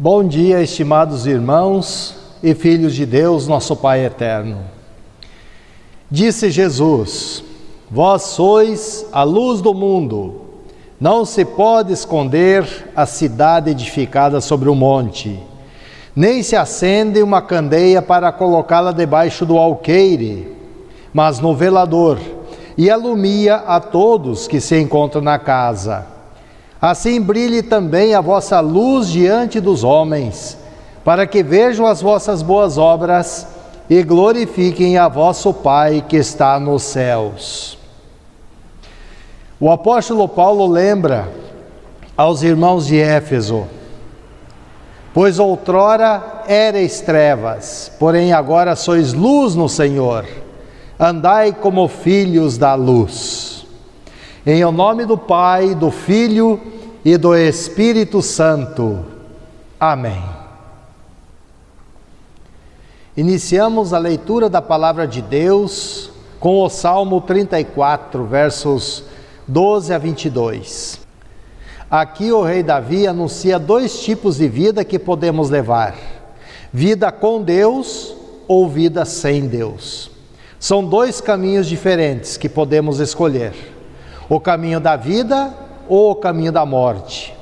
Bom dia, estimados irmãos e filhos de Deus, nosso Pai eterno. Disse Jesus: vós sois a luz do mundo. Não se pode esconder a cidade edificada sobre um monte, nem se acende uma candeia para colocá-la debaixo do alqueire, mas no velador, e alumia a todos que se encontram na casa. Assim brilhe também a vossa luz diante dos homens, para que vejam as vossas boas obras e glorifiquem a vosso Pai que está nos céus. O apóstolo Paulo lembra aos irmãos de Éfeso: pois outrora erais trevas, porém agora sois luz no Senhor. Andai como filhos da luz. Em o nome do Pai, do Filho e do Espírito Santo. Amém. Iniciamos a leitura da Palavra de Deus com o Salmo 34, versos 12 a 22. Aqui o rei Davi anuncia dois tipos de vida que podemos levar: vida com Deus ou vida sem Deus. São dois caminhos diferentes que podemos escolher: o caminho da vida ou o caminho da morte.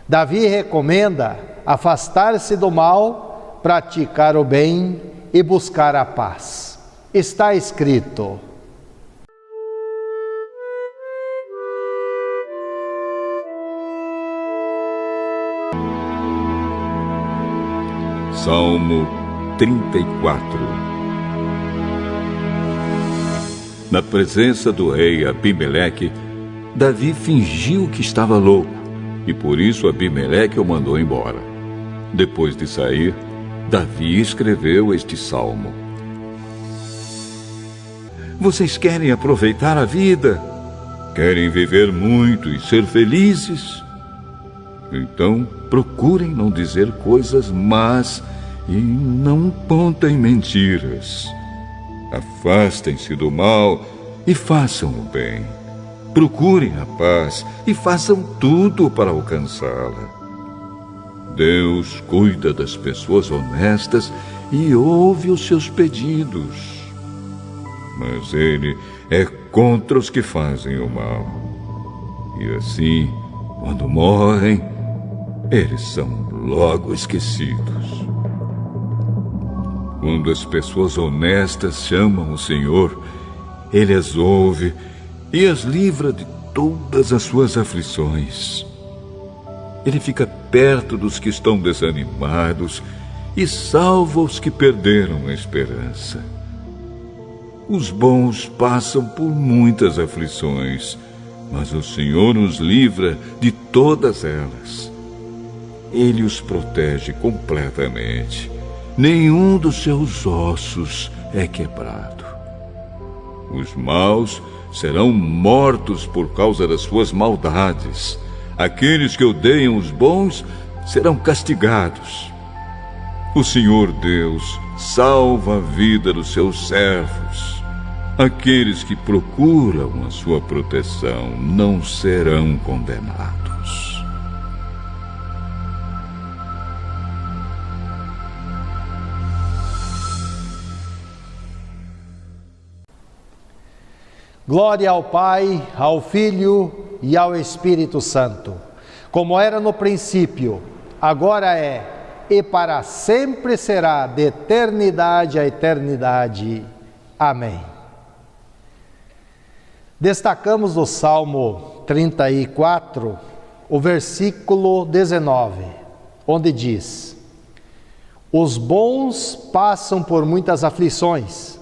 Davi recomenda afastar-se do mal, praticar o bem e buscar a paz. Está escrito: Salmo 34. Na presença do rei Abimeleque, Davi fingiu que estava louco, e por isso Abimeleque o mandou embora. Depois de sair, Davi escreveu este salmo: Vocês querem aproveitar a vida? Querem viver muito e ser felizes? Então procurem não dizer coisas más e não contem mentiras. Afastem-se do mal e façam o bem. Procurem a paz e façam tudo para alcançá-la. Deus cuida das pessoas honestas e ouve os seus pedidos. Mas Ele é contra os que fazem o mal. E assim, quando morrem, eles são logo esquecidos. Quando as pessoas honestas chamam o Senhor, Ele as ouve e as livra de todas as suas aflições. Ele fica perto dos que estão desanimados e salva os que perderam a esperança. Os bons passam por muitas aflições, mas o Senhor os livra de todas elas. Ele os protege completamente. Nenhum dos seus ossos é quebrado. Os maus serão mortos por causa das suas maldades. Aqueles que odeiam os bons serão castigados. O Senhor Deus salva a vida dos seus servos. Aqueles que procuram a sua proteção não serão condenados. Glória ao Pai, ao Filho e ao Espírito Santo, como era no princípio, agora é e para sempre será, de eternidade a eternidade. Amém. Destacamos do Salmo 34, o versículo 19, onde diz: Os bons passam por muitas aflições,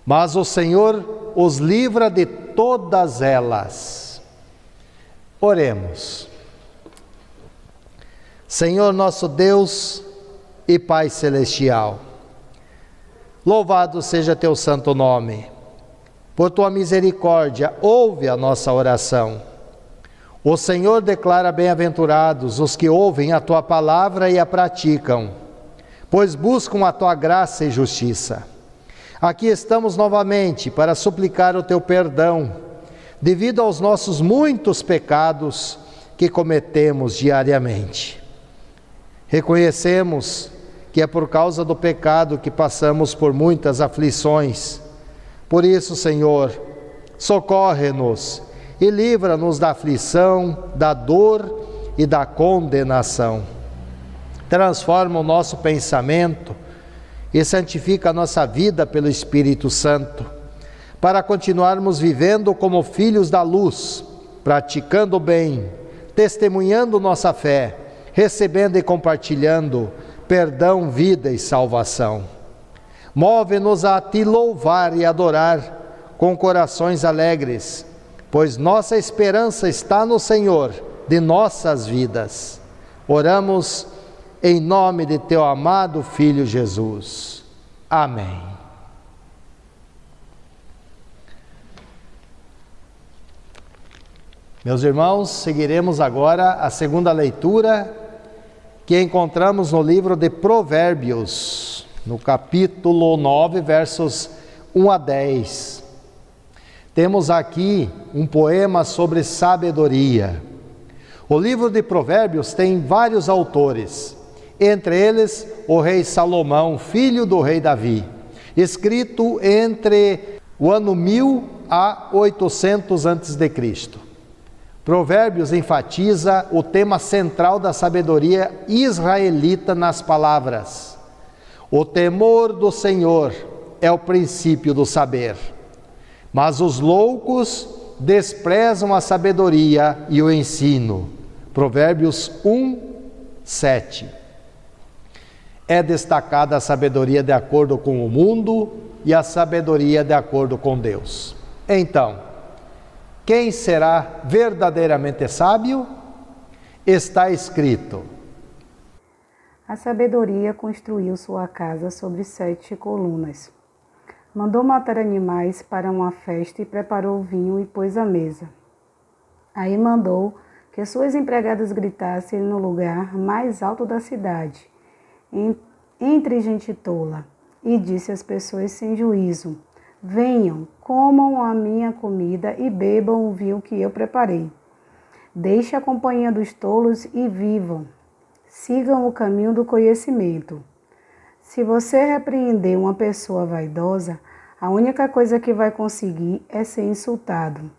mas o Senhor os livra de todas elas. Oremos. Senhor nosso Deus e Pai Celestial, louvado seja teu santo nome. Por tua misericórdia, ouve a nossa oração. O Senhor declara bem-aventurados os que ouvem a tua palavra e a praticam, pois buscam a tua graça e justiça. Aqui estamos novamente para suplicar o teu perdão, devido aos nossos muitos pecados que cometemos diariamente. Reconhecemos que é por causa do pecado que passamos por muitas aflições. Por isso, Senhor, socorre-nos e livra-nos da aflição, da dor e da condenação. Transforma o nosso pensamento e santifica a nossa vida pelo Espírito Santo, para continuarmos vivendo como filhos da luz, praticando o bem, testemunhando nossa fé, recebendo e compartilhando perdão, vida e salvação. Move-nos a Ti louvar e adorar com corações alegres, pois nossa esperança está no Senhor de nossas vidas. Oramos em nome de Teu amado Filho Jesus. Amém. Meus irmãos, seguiremos agora a segunda leitura que encontramos no livro de Provérbios, no capítulo 9, versos 1 a 10. Temos aqui um poema sobre sabedoria. O livro de Provérbios tem vários autores, entre eles o rei Salomão, filho do rei Davi, escrito entre o ano 1000 a 800 a.C. Provérbios enfatiza o tema central da sabedoria israelita nas palavras: o temor do Senhor é o princípio do saber, mas os loucos desprezam a sabedoria e o ensino. Provérbios 1, 7. É destacada a sabedoria de acordo com o mundo e a sabedoria de acordo com Deus. Então, quem será verdadeiramente sábio? Está escrito: a sabedoria construiu sua casa sobre 7 colunas. Mandou matar animais para uma festa e preparou vinho e pôs à mesa. Aí mandou que suas empregadas gritassem no lugar mais alto da cidade, entre gente tola, e disse às pessoas sem juízo: venham, comam a minha comida e bebam o vinho que eu preparei. Deixe a companhia dos tolos e vivam. Sigam o caminho do conhecimento. Se você repreender uma pessoa vaidosa, a única coisa que vai conseguir é ser insultado.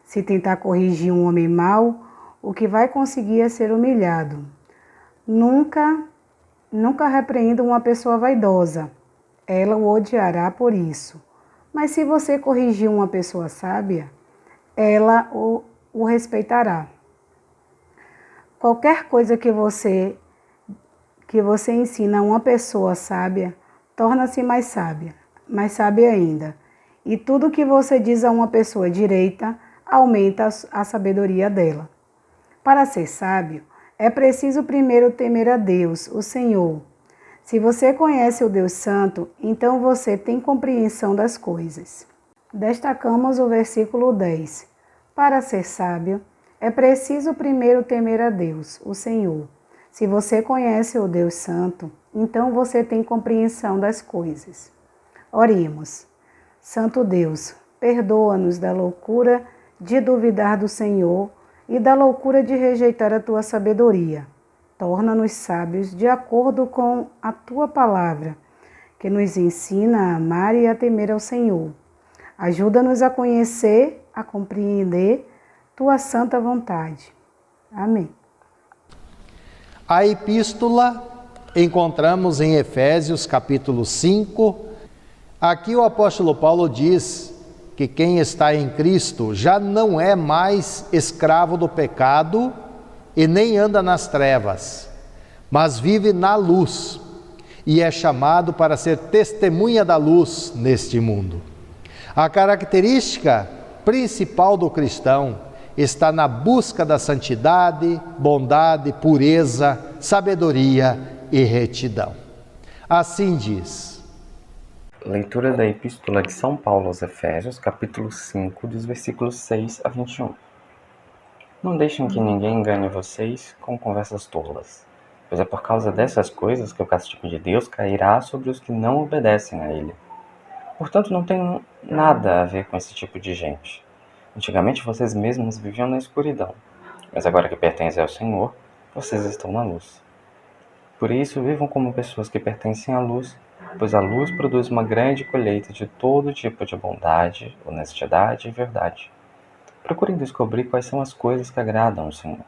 Se tentar corrigir um homem mau, o que vai conseguir é ser humilhado. Nunca repreenda uma pessoa vaidosa. Ela o odiará por isso. Mas se você corrigir uma pessoa sábia, ela o respeitará. Qualquer coisa que você ensina a uma pessoa sábia, torna-se mais sábia ainda. E tudo que você diz a uma pessoa direita, aumenta a sabedoria dela. Para ser sábio, é preciso primeiro temer a Deus, o Senhor. Se você conhece o Deus Santo, então você tem compreensão das coisas. Destacamos o versículo 10. Para ser sábio, é preciso primeiro temer a Deus, o Senhor. Se você conhece o Deus Santo, então você tem compreensão das coisas. Oremos. Santo Deus, perdoa-nos da loucura de duvidar do Senhor e da loucura de rejeitar a tua sabedoria. Torna-nos sábios de acordo com a tua palavra, que nos ensina a amar e a temer ao Senhor. Ajuda-nos a conhecer, a compreender tua santa vontade. Amém. A epístola encontramos em Efésios capítulo 5. Aqui o apóstolo Paulo diz que quem está em Cristo já não é mais escravo do pecado e nem anda nas trevas, mas vive na luz e é chamado para ser testemunha da luz neste mundo. A característica principal do cristão está na busca da santidade, bondade, pureza, sabedoria e retidão. Assim diz. Leitura da Epístola de São Paulo aos Efésios, capítulo 5, dos versículos 6 a 21. Não deixem que ninguém engane vocês com conversas tolas, pois é por causa dessas coisas que o castigo de Deus cairá sobre os que não obedecem a Ele. Portanto, não tem nada a ver com esse tipo de gente. Antigamente vocês mesmos viviam na escuridão, mas agora que pertencem ao Senhor, vocês estão na luz. Por isso, vivam como pessoas que pertencem à luz, pois a luz produz uma grande colheita de todo tipo de bondade, honestidade e verdade. Procurem descobrir quais são as coisas que agradam ao Senhor.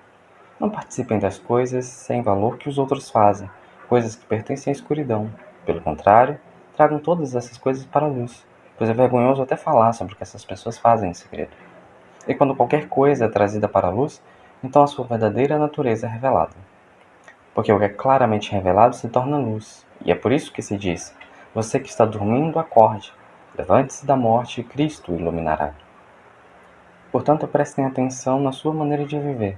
Não participem das coisas sem valor que os outros fazem, coisas que pertencem à escuridão. Pelo contrário, tragam todas essas coisas para a luz, pois é vergonhoso até falar sobre o que essas pessoas fazem em segredo. E quando qualquer coisa é trazida para a luz, então a sua verdadeira natureza é revelada. Porque o que é claramente revelado se torna luz, e é por isso que se diz: você que está dormindo, acorde, levante-se da morte e Cristo o iluminará. Portanto, prestem atenção na sua maneira de viver.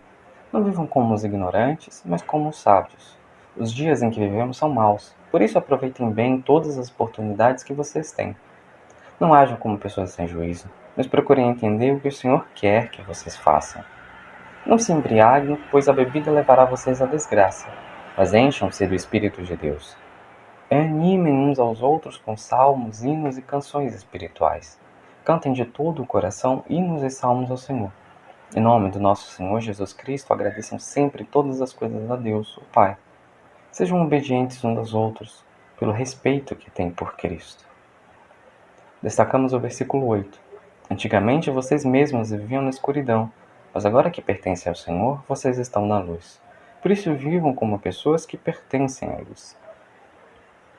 Não vivam como os ignorantes, mas como os sábios. Os dias em que vivemos são maus, por isso aproveitem bem todas as oportunidades que vocês têm. Não ajam como pessoas sem juízo, mas procurem entender o que o Senhor quer que vocês façam. Não se embriaguem, pois a bebida levará vocês à desgraça, mas encham-se do Espírito de Deus. Animem uns aos outros com salmos, hinos e canções espirituais. Cantem de todo o coração hinos e salmos ao Senhor. Em nome do nosso Senhor Jesus Cristo, agradeçam sempre todas as coisas a Deus, o Pai. Sejam obedientes uns aos outros, pelo respeito que têm por Cristo. Destacamos o versículo 8. Antigamente vocês mesmos viviam na escuridão, mas agora que pertencem ao Senhor, vocês estão na luz. Por isso vivam como pessoas que pertencem à luz.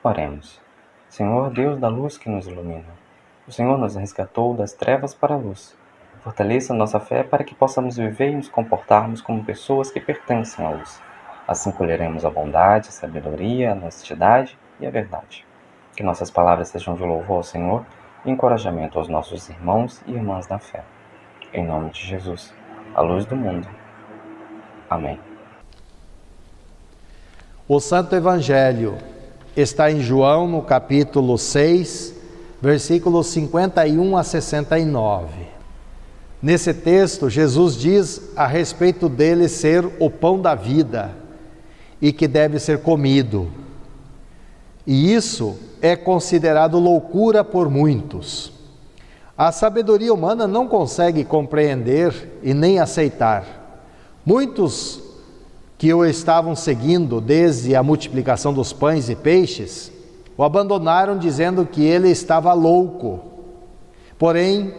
Oremos. Senhor, Deus da luz que nos ilumina, o Senhor nos resgatou das trevas para a luz. Fortaleça nossa fé para que possamos viver e nos comportarmos como pessoas que pertencem à luz. Assim colheremos a bondade, a sabedoria, a honestidade e a verdade. Que nossas palavras sejam de louvor ao Senhor e encorajamento aos nossos irmãos e irmãs na fé. Em nome de Jesus, a luz do mundo. Amém. O Santo Evangelho está em João, no capítulo 6, versículos 51 a 69. Nesse texto, Jesus diz a respeito dele ser o pão da vida e que deve ser comido. E isso é considerado loucura por muitos. A sabedoria humana não consegue compreender e nem aceitar. Muitos que o estavam seguindo desde a multiplicação dos pães e peixes, o abandonaram dizendo que ele estava louco. Porém,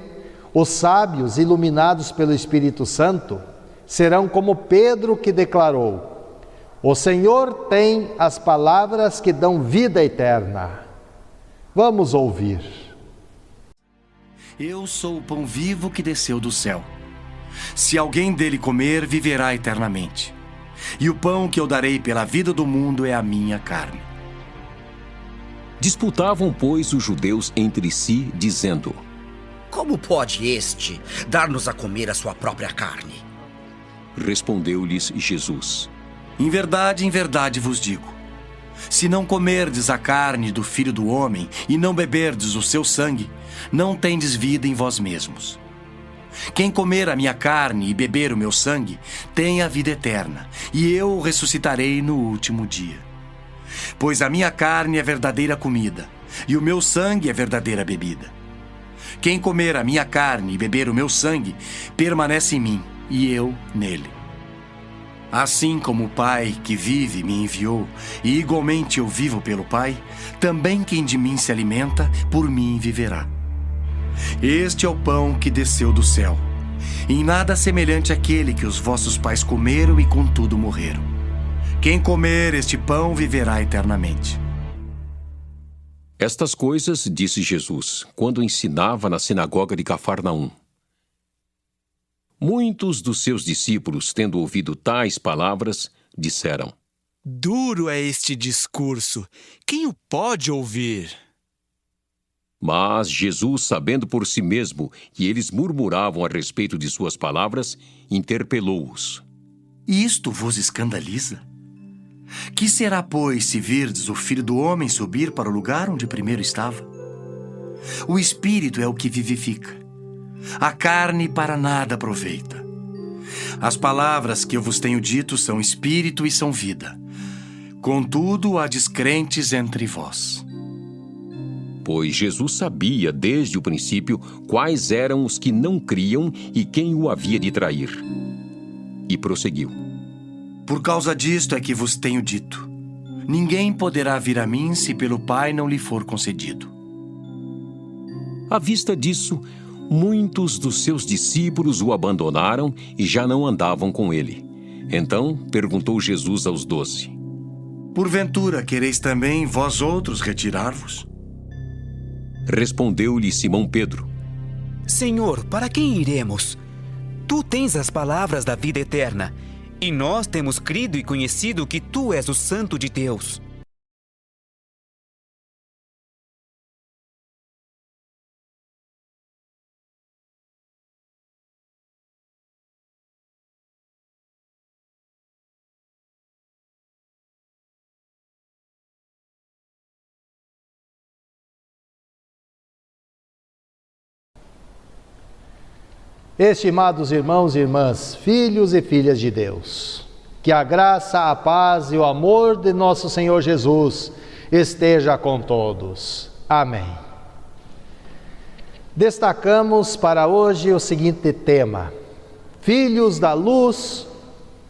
os sábios, iluminados pelo Espírito Santo, serão como Pedro, que declarou: o Senhor tem as palavras que dão vida eterna. Vamos ouvir. Eu sou o pão vivo que desceu do céu. Se alguém dele comer, viverá eternamente. E o pão que eu darei pela vida do mundo é a minha carne. Disputavam, pois, os judeus entre si, dizendo: como pode este dar-nos a comer a sua própria carne? Respondeu-lhes Jesus: em verdade vos digo, se não comerdes a carne do Filho do Homem e não beberdes o seu sangue, não tendes vida em vós mesmos. Quem comer a minha carne e beber o meu sangue, tem a vida eterna, e eu o ressuscitarei no último dia. Pois a minha carne é verdadeira comida, e o meu sangue é verdadeira bebida. Quem comer a minha carne e beber o meu sangue, permanece em mim, e eu nele. Assim como o Pai que vive me enviou, e igualmente eu vivo pelo Pai, também quem de mim se alimenta, por mim viverá. Este é o pão que desceu do céu, em nada semelhante àquele que os vossos pais comeram e contudo morreram. Quem comer este pão viverá eternamente. Estas coisas disse Jesus, quando ensinava na sinagoga de Cafarnaum. Muitos dos seus discípulos, tendo ouvido tais palavras, disseram: duro é este discurso, quem o pode ouvir? Mas Jesus, sabendo por si mesmo que eles murmuravam a respeito de suas palavras, interpelou-os: isto vos escandaliza? Que será, pois, se virdes o Filho do Homem subir para o lugar onde primeiro estava? O Espírito é o que vivifica. A carne para nada aproveita. As palavras que eu vos tenho dito são Espírito e são vida. Contudo, há descrentes entre vós. Pois Jesus sabia desde o princípio quais eram os que não criam e quem o havia de trair. E prosseguiu: por causa disto é que vos tenho dito: ninguém poderá vir a mim se pelo Pai não lhe for concedido. À vista disso, muitos dos seus discípulos o abandonaram e já não andavam com ele. Então perguntou Jesus aos 12: porventura quereis também vós outros retirar-vos? Respondeu-lhe Simão Pedro: Senhor, para quem iremos? Tu tens as palavras da vida eterna, e nós temos crido e conhecido que tu és o Santo de Deus. Estimados irmãos e irmãs, filhos e filhas de Deus, que a graça, a paz e o amor de nosso Senhor Jesus esteja com todos. Amém. Destacamos para hoje o seguinte tema: filhos da luz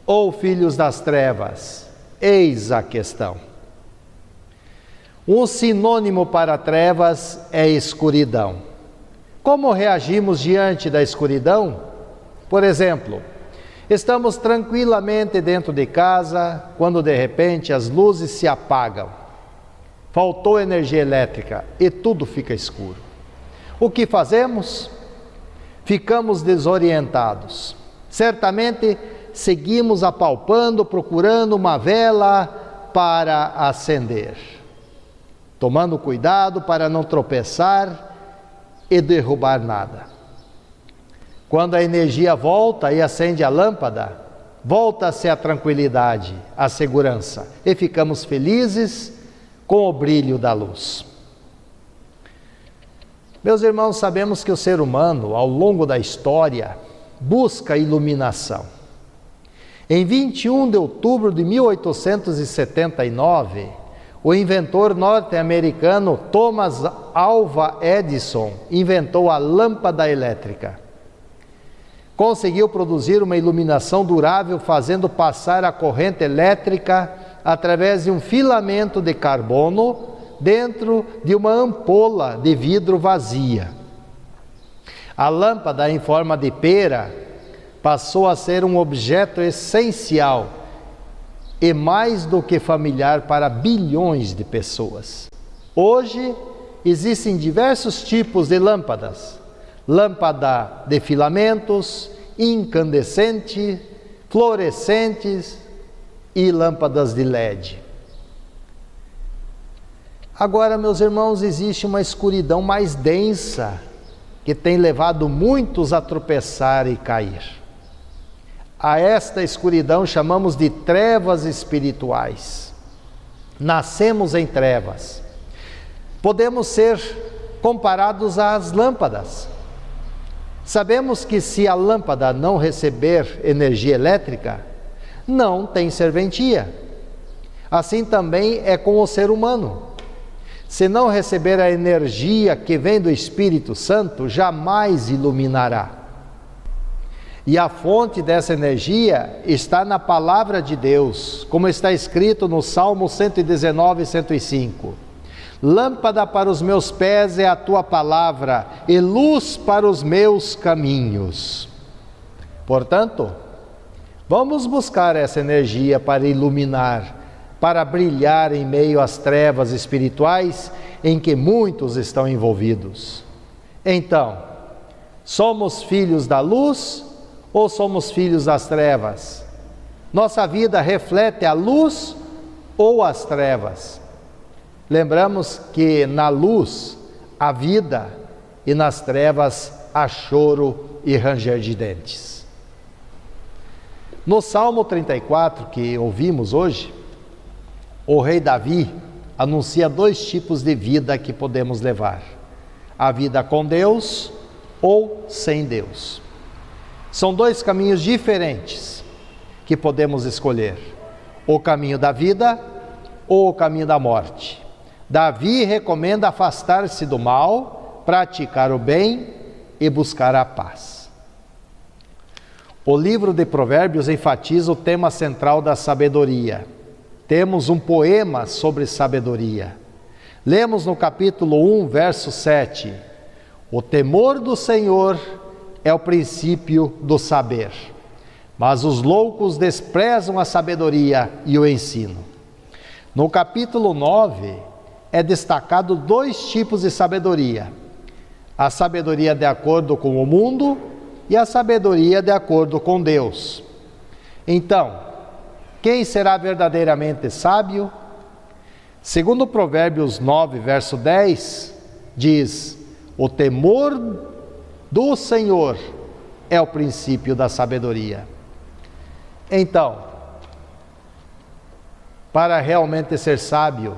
ou filhos das trevas? Eis a questão. Um sinônimo para trevas é escuridão. Como reagimos diante da escuridão? Por exemplo, estamos tranquilamente dentro de casa, quando de repente as luzes se apagam. Faltou energia elétrica e tudo fica escuro. O que fazemos? Ficamos desorientados. Certamente seguimos apalpando, procurando uma vela para acender, tomando cuidado para não tropeçar e derrubar nada. Quando a energia volta e acende a lâmpada, volta-se a tranquilidade, a segurança, e ficamos felizes com o brilho da luz. Meus irmãos, sabemos que o ser humano, ao longo da história, busca iluminação. Em 21 de outubro de 1879, o inventor norte-americano Thomas Alva Edison inventou a lâmpada elétrica. Conseguiu produzir uma iluminação durável fazendo passar a corrente elétrica através de um filamento de carbono dentro de uma ampola de vidro vazia. A lâmpada em forma de pera passou a ser um objeto essencial e mais do que familiar para bilhões de pessoas. Hoje existem diversos tipos de lâmpadas: lâmpada de filamentos, incandescente, fluorescentes e lâmpadas de LED. Agora, meus irmãos, existe uma escuridão mais densa que tem levado muitos a tropeçar e cair. A esta escuridão chamamos de trevas espirituais. Nascemos em trevas. Podemos ser comparados às lâmpadas. Sabemos que se a lâmpada não receber energia elétrica, não tem serventia. Assim também é com o ser humano. Se não receber a energia que vem do Espírito Santo, jamais iluminará. E a fonte dessa energia está na palavra de Deus, como está escrito no Salmo 119, 105. Lâmpada para os meus pés é a tua palavra, e luz para os meus caminhos. Portanto, vamos buscar essa energia para iluminar, para brilhar em meio às trevas espirituais em que muitos estão envolvidos. Então, somos filhos da luz ou somos filhos das trevas? Nossa vida reflete a luz ou as trevas? Lembramos que na luz há vida e nas trevas há choro e ranger de dentes. No Salmo 34 que ouvimos hoje, o rei Davi anuncia 2 tipos de vida que podemos levar: a vida com Deus ou sem Deus. São 2 caminhos diferentes que podemos escolher: o caminho da vida ou o caminho da morte. Davi recomenda afastar-se do mal, praticar o bem e buscar a paz. O livro de Provérbios enfatiza o tema central da sabedoria. Temos um poema sobre sabedoria. Lemos no capítulo 1, verso 7. O temor do Senhor é o princípio do saber, mas os loucos desprezam a sabedoria e o ensino. No capítulo 9, é destacado 2 tipos de sabedoria: a sabedoria de acordo com o mundo e a sabedoria de acordo com Deus. Então, quem será verdadeiramente sábio? Segundo Provérbios 9, verso 10, diz: o temor do Senhor é o princípio da sabedoria. Então, para realmente ser sábio,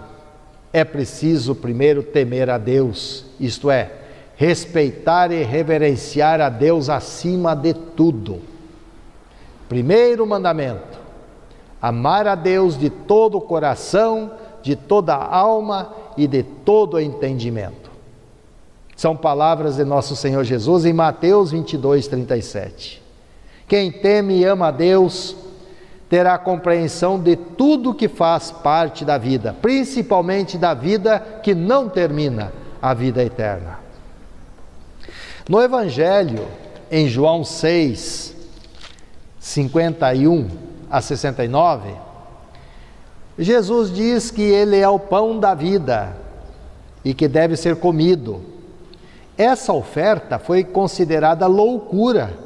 é preciso primeiro temer a Deus, isto é, respeitar e reverenciar a Deus acima de tudo. Primeiro mandamento: amar a Deus de todo o coração, de toda a alma e de todo o entendimento. São palavras de nosso Senhor Jesus em Mateus 22, 37. Quem teme e ama a Deus terá compreensão de tudo que faz parte da vida, principalmente da vida que não termina, a vida eterna. No Evangelho, em João 6, 51 a 69, Jesus diz que Ele é o pão da vida e que deve ser comido. Essa oferta foi considerada loucura.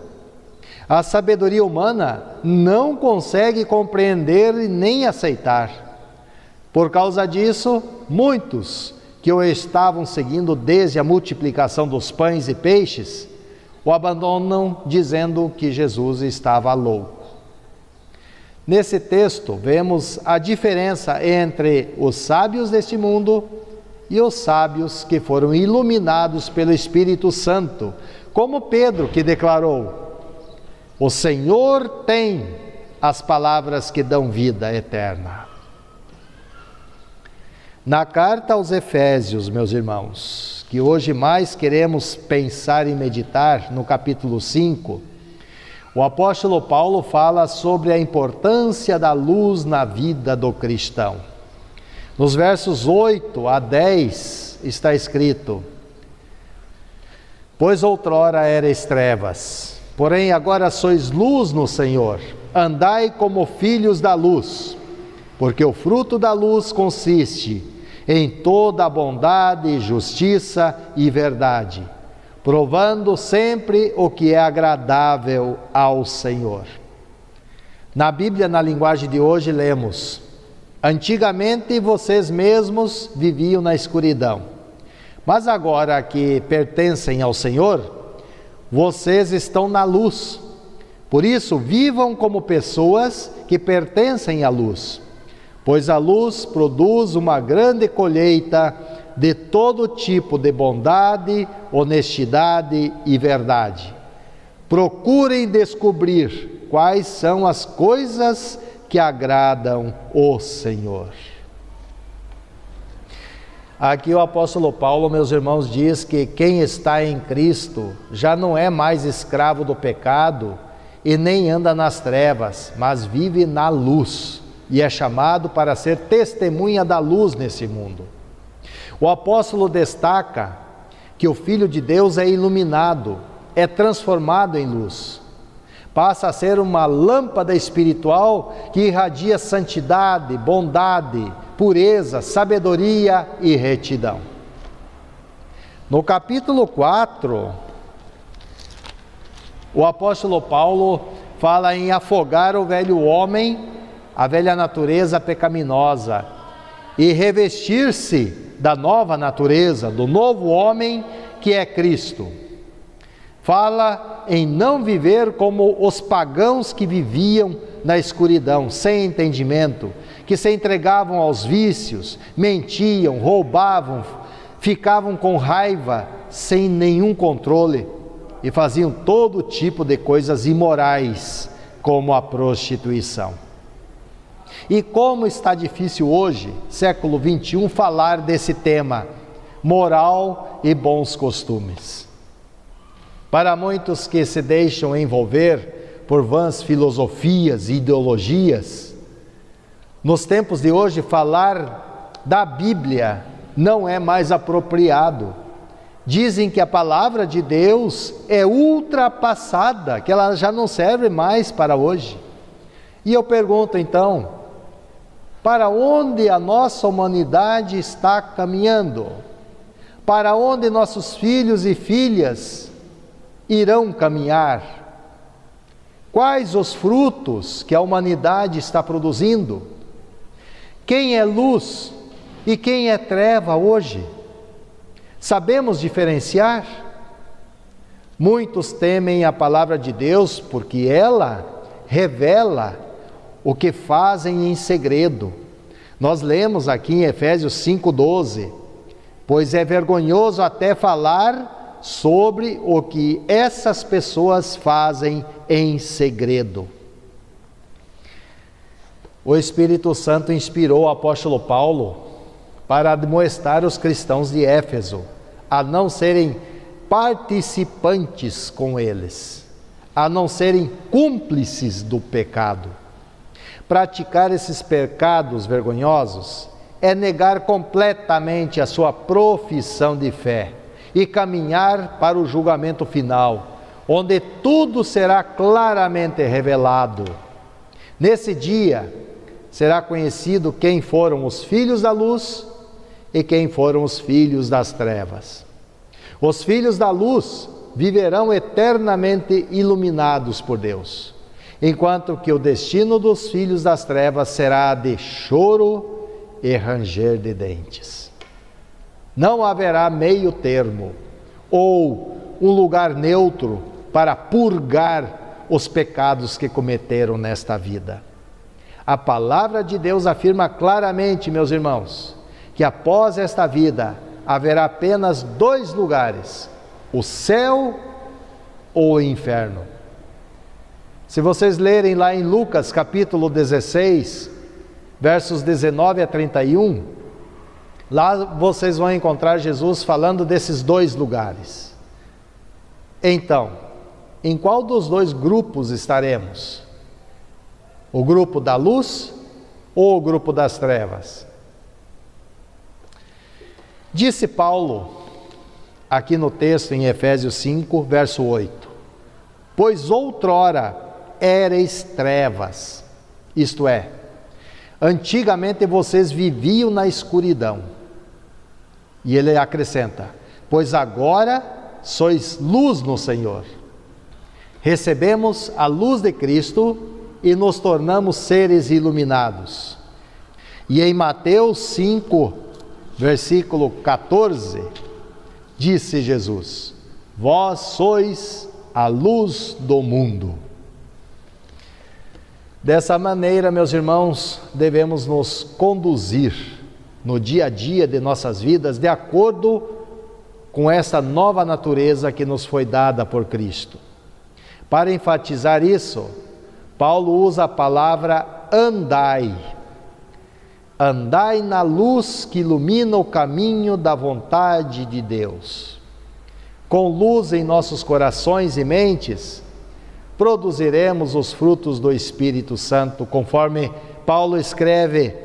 A sabedoria humana não consegue compreender e nem aceitar. Por causa disso, muitos que o estavam seguindo desde a multiplicação dos pães e peixes, o abandonam dizendo que Jesus estava louco. Nesse texto, vemos a diferença entre os sábios deste mundo e os sábios que foram iluminados pelo Espírito Santo, como Pedro, que declarou: o Senhor tem as palavras que dão vida eterna. Na carta aos Efésios, meus irmãos, que hoje mais queremos pensar e meditar, no capítulo 5, o apóstolo Paulo fala sobre a importância da luz na vida do cristão. Nos versos 8 a 10 está escrito: pois outrora erais trevas, porém agora sois luz no Senhor, andai como filhos da luz, porque o fruto da luz consiste em toda a bondade, justiça e verdade, provando sempre o que é agradável ao Senhor. Na Bíblia, na linguagem de hoje, lemos: antigamente vocês mesmos viviam na escuridão, mas agora que pertencem ao Senhor, vocês estão na luz. Por isso, vivam como pessoas que pertencem à luz, pois a luz produz uma grande colheita de todo tipo de bondade, honestidade e verdade. Procurem descobrir quais são as coisas que agradam o Senhor. Aqui o apóstolo Paulo, meus irmãos, diz que quem está em Cristo já não é mais escravo do pecado e nem anda nas trevas, mas vive na luz e é chamado para ser testemunha da luz nesse mundo. O apóstolo destaca que o Filho de Deus é iluminado, é transformado em luz. Passa a ser uma lâmpada espiritual que irradia santidade, bondade, pureza, sabedoria e retidão. No capítulo 4, o apóstolo Paulo fala em afogar o velho homem, a velha natureza pecaminosa, e revestir-se da nova natureza, do novo homem que é Cristo. Fala em não viver como os pagãos que viviam na escuridão, sem entendimento, que se entregavam aos vícios, mentiam, roubavam, ficavam com raiva, sem nenhum controle, e faziam todo tipo de coisas imorais, como a prostituição. E como está difícil hoje, século 21, falar desse tema, moral e bons costumes. Para muitos que se deixam envolver por vãs filosofias e ideologias, nos tempos de hoje falar da Bíblia não é mais apropriado. Dizem que a palavra de Deus é ultrapassada, que ela já não serve mais para hoje. E eu pergunto então, para onde a nossa humanidade está caminhando? Para onde nossos filhos e filhas irão caminhar? Quais os frutos que a humanidade está produzindo? Quem é luz e quem é treva hoje? Sabemos diferenciar? Muitos temem a palavra de Deus porque ela revela o que fazem em segredo. Nós lemos aqui em Efésios 5:12, pois é vergonhoso até falar sobre o que essas pessoas fazem em segredo. O Espírito Santo inspirou o apóstolo Paulo para admoestar os cristãos de Éfeso a não serem participantes com eles, a não serem cúmplices do pecado. Praticar esses pecados vergonhosos é negar completamente a sua profissão de fé e caminhar para o julgamento final, onde tudo será claramente revelado. Nesse dia, será conhecido quem foram os filhos da luz e quem foram os filhos das trevas. Os filhos da luz viverão eternamente iluminados por Deus, enquanto que o destino dos filhos das trevas será de choro e ranger de dentes. Não haverá meio termo ou um lugar neutro para purgar os pecados que cometeram nesta vida. A palavra de Deus afirma claramente, meus irmãos, que após esta vida haverá apenas 2 lugares: o céu ou o inferno. Se vocês lerem lá em Lucas capítulo 16, versos 19 a 31, lá vocês vão encontrar Jesus falando desses 2 lugares. Então, em qual dos 2 grupos estaremos? O grupo da luz ou o grupo das trevas? Disse Paulo, aqui no texto em Efésios 5, verso 8: pois outrora éreis trevas, isto é, antigamente vocês viviam na escuridão. E ele acrescenta: pois agora sois luz no Senhor. Recebemos a luz de Cristo e nos tornamos seres iluminados. E em Mateus 5, versículo 14, disse Jesus: vós sois a luz do mundo. Dessa maneira, meus irmãos, devemos nos conduzir no dia a dia de nossas vidas de acordo com essa nova natureza que nos foi dada por Cristo. Para enfatizar isso, Paulo usa a palavra andai. Andai na luz que ilumina o caminho da vontade de Deus. Com luz em nossos corações e mentes, produziremos os frutos do Espírito Santo, conforme Paulo escreve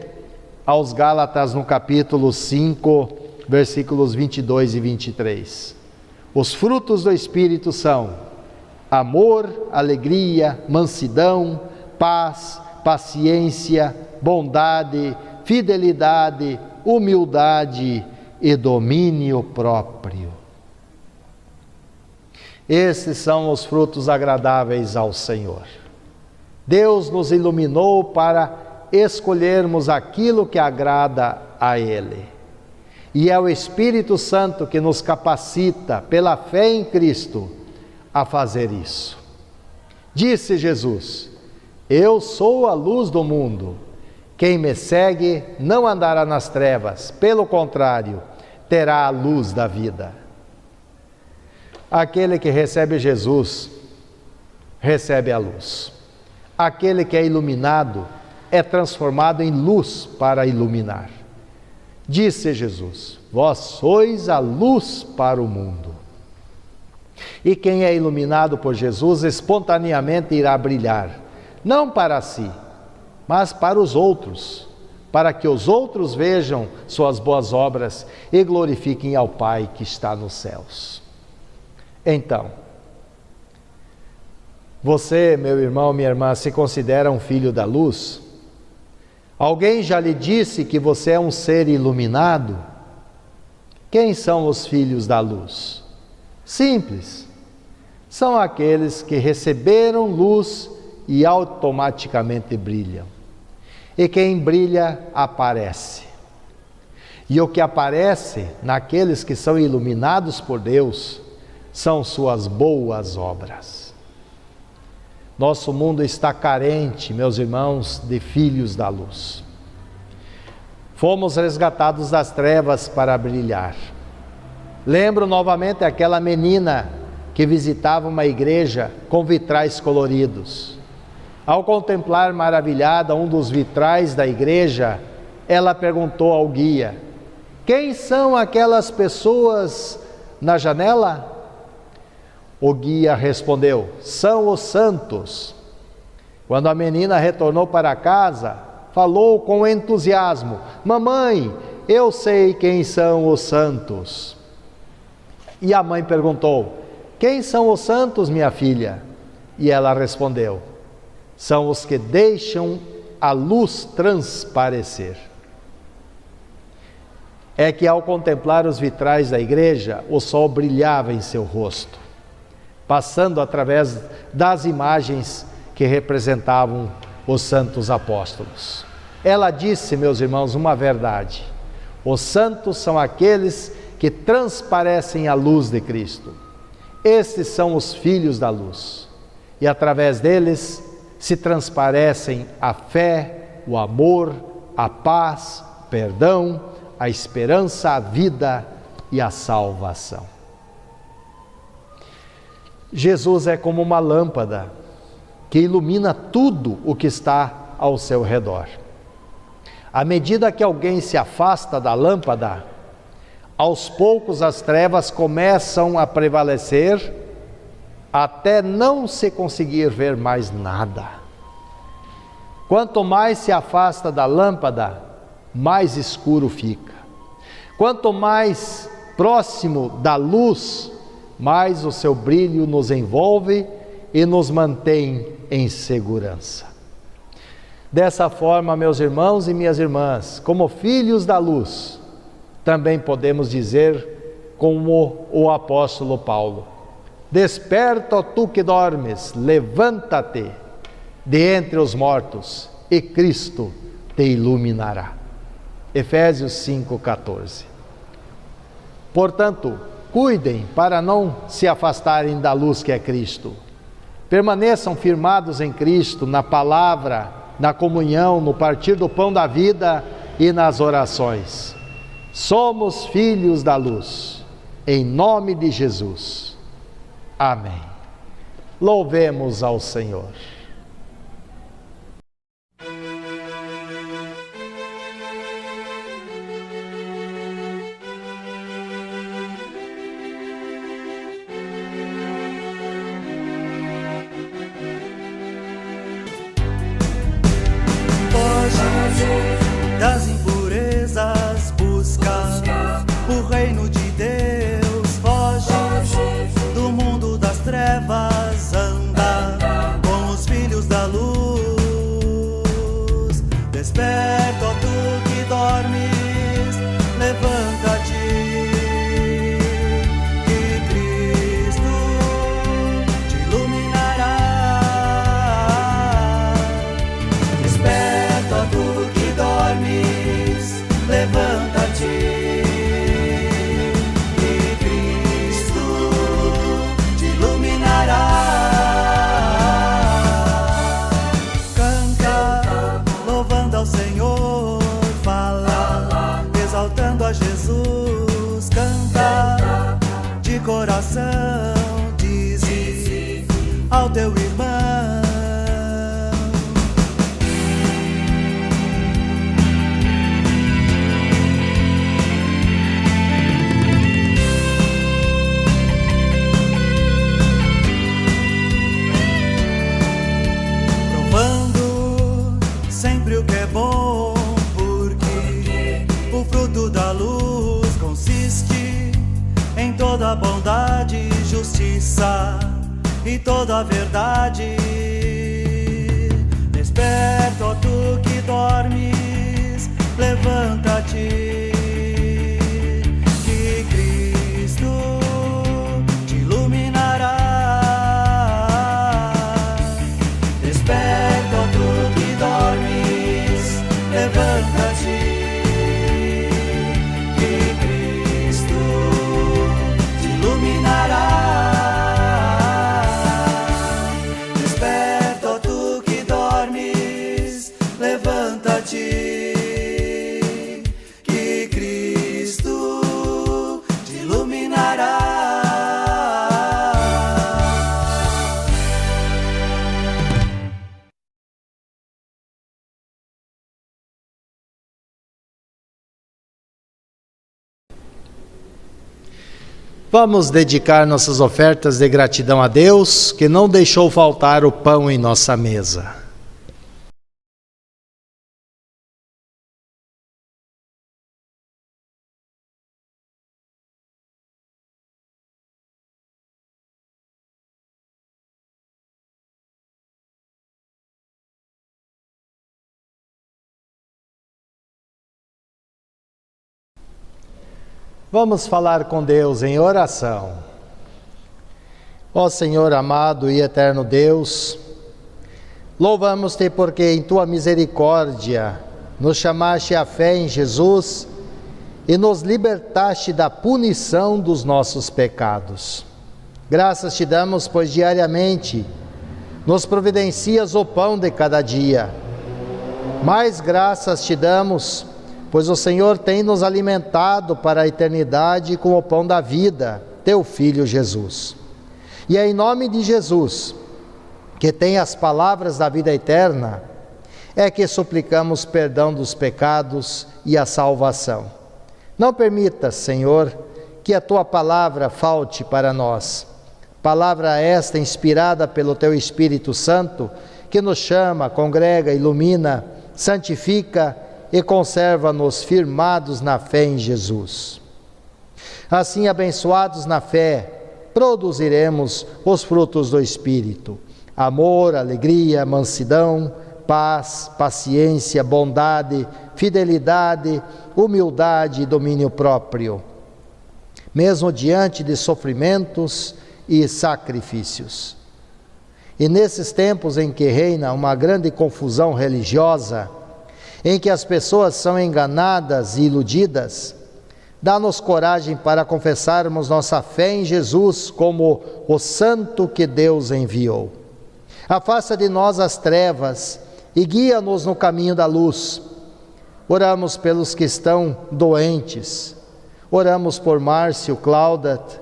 aos Gálatas no capítulo 5, versículos 22 e 23. Os frutos do Espírito são amor, alegria, mansidão, paz, paciência, bondade, fidelidade, humildade e domínio próprio. Esses são os frutos agradáveis ao Senhor. Deus nos iluminou para escolhermos aquilo que agrada a Ele. E é o Espírito Santo que nos capacita, pela fé em Cristo, a fazer isso. Disse Jesus: eu sou a luz do mundo. Quem me segue não andará nas trevas, pelo contrário, terá a luz da vida. Aquele que recebe Jesus, recebe a luz. Aquele que é iluminado, é transformado em luz para iluminar. Disse Jesus: vós sois a luz para o mundo. E quem é iluminado por Jesus, espontaneamente irá brilhar, não para si, mas para os outros, para que os outros vejam suas boas obras e glorifiquem ao Pai que está nos céus. Então, você, meu irmão, minha irmã, se considera um filho da luz? Alguém já lhe disse que você é um ser iluminado? Quem são os filhos da luz? Simples. São aqueles que receberam luz e automaticamente brilham. E quem brilha, aparece. E o que aparece naqueles que são iluminados por Deus são suas boas obras. Nosso mundo está carente, meus irmãos, de filhos da luz. Fomos resgatados das trevas para brilhar. Lembro novamente aquela menina que visitava uma igreja com vitrais coloridos. Ao contemplar maravilhada um dos vitrais da igreja, ela perguntou ao guia: quem são aquelas pessoas na janela? O guia respondeu: são os santos. Quando a menina retornou para casa, falou com entusiasmo: mamãe, eu sei quem são os santos. E a mãe perguntou: quem são os santos, minha filha? E ela respondeu: são os que deixam a luz transparecer. É que ao contemplar os vitrais da igreja, o sol brilhava em seu rosto, passando através das imagens que representavam os santos apóstolos. Ela disse, meus irmãos, uma verdade: Os santos são aqueles que transparecem a luz de Cristo. Estes são os filhos da luz. E através deles se transparecem a fé, o amor, a paz, o perdão, a esperança, a vida e a salvação. Jesus é como uma lâmpada que ilumina tudo o que está ao seu redor. À medida que alguém se afasta da lâmpada, aos poucos as trevas começam a prevalecer até não se conseguir ver mais nada. Quanto mais se afasta da lâmpada, mais escuro fica. Quanto mais próximo da luz, mais o seu brilho nos envolve e nos mantém em segurança. Dessa forma, meus irmãos e minhas irmãs, como filhos da luz, também podemos dizer como o apóstolo Paulo: desperta, ó tu que dormes, levanta-te de entre os mortos e Cristo te iluminará. Efésios 5,14. Portanto, cuidem para não se afastarem da luz que é Cristo. Permaneçam firmados em Cristo, na palavra, na comunhão, no partir do pão da vida e nas orações. Somos filhos da luz, em nome de Jesus. Amém. Louvemos ao Senhor. Das impurezas busca o reino de Deus, foge do mundo das trevas, anda com os filhos da luz. Desperta, ó tu que dormes, levanta-te, e Cristo te iluminará. Desperta, ó tu que dormes, levanta-te, e Cristo te iluminará. Canta, louvando ao Senhor, fala, exaltando a Jesus. Canta de coração, dize ao teu irmão. Sempre o que é bom, porque o fruto da luz consiste em toda bondade, justiça e toda verdade. Desperta, ó tu que dormes, levanta-te, que Cristo te iluminará. Desperta, ó tu que dormes, levanta-te, que Cristo te iluminará. Desperta, ó tu que dormes, levanta-te, que Cristo te iluminará. Vamos dedicar nossas ofertas de gratidão a Deus, que não deixou faltar o pão em nossa mesa. Vamos falar com Deus em oração. Ó Senhor amado e eterno Deus, louvamos-te porque em tua misericórdia nos chamaste à fé em Jesus e nos libertaste da punição dos nossos pecados. Graças te damos, pois diariamente nos providencias o pão de cada dia. Mais graças te damos, pois o Senhor tem nos alimentado para a eternidade com o pão da vida, teu Filho Jesus. E é em nome de Jesus, que tem as palavras da vida eterna, é que suplicamos perdão dos pecados e a salvação. Não permitas, Senhor, que a tua palavra falte para nós. Palavra esta inspirada pelo teu Espírito Santo, que nos chama, congrega, ilumina, santifica e conserva-nos firmados na fé em Jesus. Assim, abençoados na fé, produziremos os frutos do Espírito: amor, alegria, mansidão, paz, paciência, bondade, fidelidade, humildade e domínio próprio, mesmo diante de sofrimentos e sacrifícios. E nesses tempos em que reina uma grande confusão religiosa, em que as pessoas são enganadas e iludidas, dá-nos coragem para confessarmos nossa fé em Jesus como o Santo que Deus enviou. Afasta de nós as trevas e guia-nos no caminho da luz. Oramos pelos que estão doentes. Oramos por Márcio, Claudat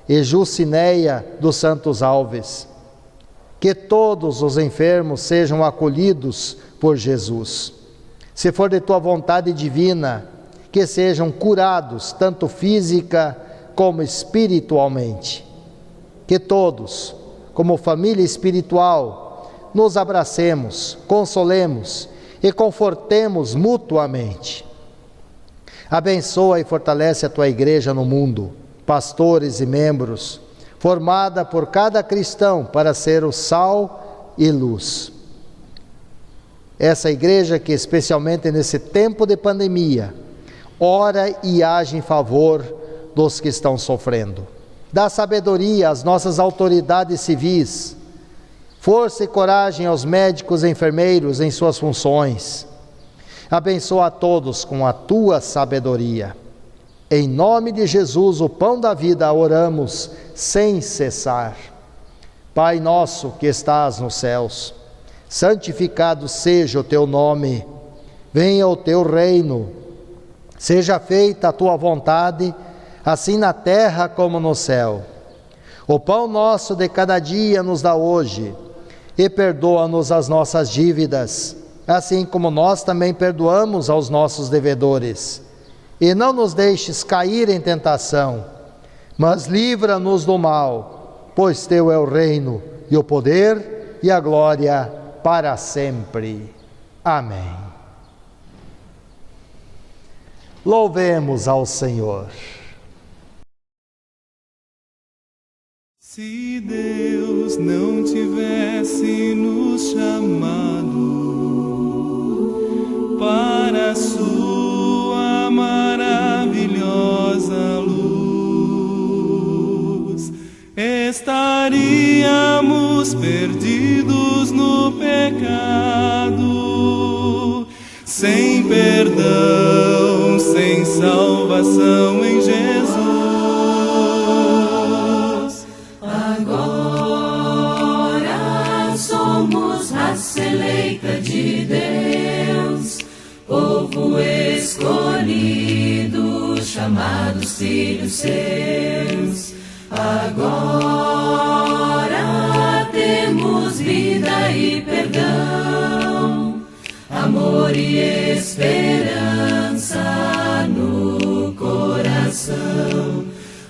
e Jucineia dos Santos Alves. Que todos os enfermos sejam acolhidos por Jesus. Se for de tua vontade divina, que sejam curados, tanto física como espiritualmente. Que todos, como família espiritual, nos abracemos, consolemos e confortemos mutuamente. Abençoa e fortalece a tua igreja no mundo, pastores e membros, formada por cada cristão para ser o sal e luz. Essa igreja que, especialmente nesse tempo de pandemia, ora e age em favor dos que estão sofrendo. Dá sabedoria às nossas autoridades civis, força e coragem aos médicos e enfermeiros em suas funções. Abençoa a todos com a tua sabedoria. Em nome de Jesus, o pão da vida, oramos sem cessar. Pai nosso que estás nos céus, santificado seja o teu nome. Venha o teu reino. Seja feita a tua vontade, assim na terra como no céu. O pão nosso de cada dia nos dá hoje, e perdoa-nos as nossas dívidas, assim como nós também perdoamos aos nossos devedores. E não nos deixes cair em tentação, mas livra-nos do mal, pois teu é o reino, e o poder, e a glória para sempre. Amém. Louvemos ao Senhor. Se Deus não tivesse nos chamado para a sua maravilhosa luz, estaríamos perdidos no pecado, sem perdão, sem salvação em Jesus. Agora somos raça eleita de Deus, povo escolhido, chamados filhos seus. Agora temos vida e perdão, amor e esperança no coração.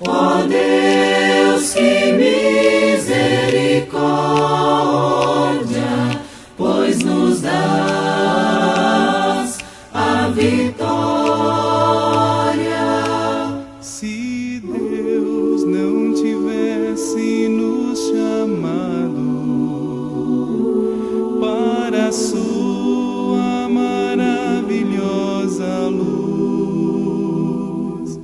Ó Deus, que misericórdia, pois nos dás a vitória. Se Deus não tivesse nos chamado para a sua maravilhosa luz,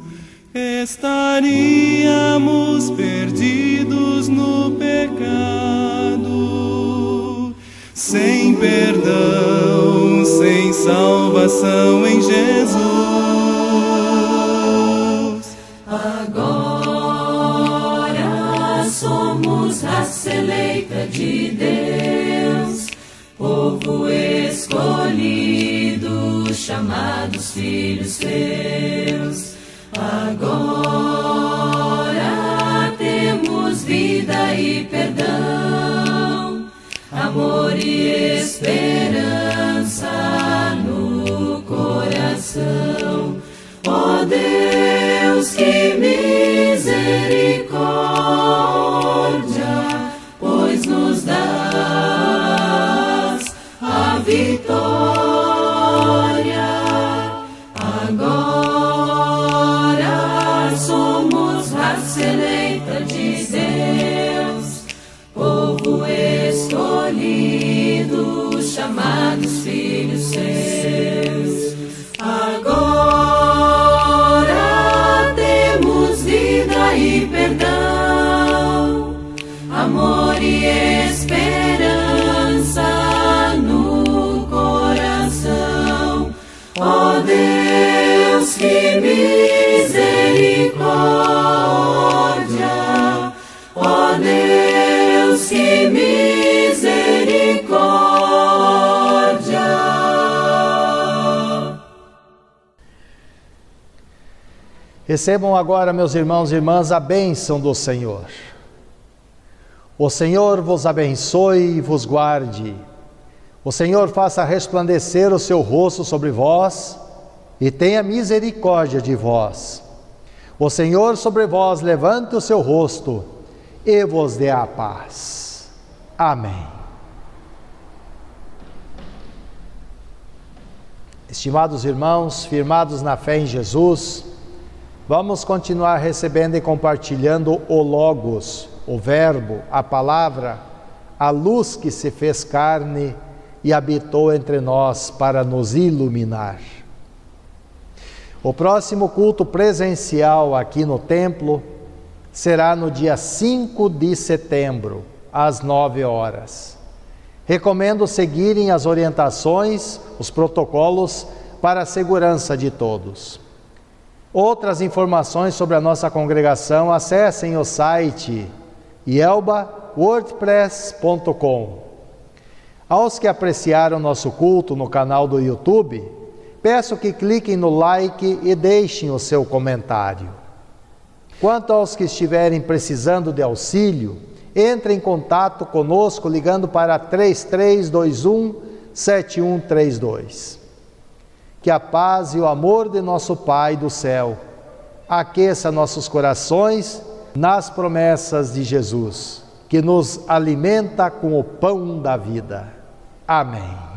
estaríamos perdidos no pecado, sem perdão, sem salvação em Jesus. filhos seus. Agora temos vida e perdão, amor e esperança no coração. Ó Deus, que misericórdia, pois nos dás a vitória. Agora somos raça eleita de Deus, povo escolhido, chamados filhos seus. Agora temos vida e perdão, amor e esperança no coração. Ó Deus, que misericórdia, ó Deus, que misericórdia. Recebam agora, meus irmãos e irmãs, a bênção do Senhor. O Senhor vos abençoe e vos guarde. O Senhor faça resplandecer o seu rosto sobre vós e tenha misericórdia de vós. O Senhor sobre vós levante o seu rosto e vos dê a paz. Amém. Estimados irmãos, firmados na fé em Jesus, vamos continuar recebendo e compartilhando o Logos, o Verbo, a Palavra, a luz que se fez carne e habitou entre nós para nos iluminar. O próximo culto presencial aqui no templo será no dia 5 de setembro, às 9 horas. Recomendo seguirem as orientações, os protocolos para a segurança de todos. Outras informações sobre a nossa congregação, acessem o site ielba.wordpress.com. Aos que apreciaram nosso culto no canal do YouTube, peço que cliquem no like e deixem o seu comentário. Quanto aos que estiverem precisando de auxílio, entrem em contato conosco ligando para 3321-7132. Que a paz e o amor de nosso Pai do céu aqueça nossos corações nas promessas de Jesus, que nos alimenta com o pão da vida. Amém.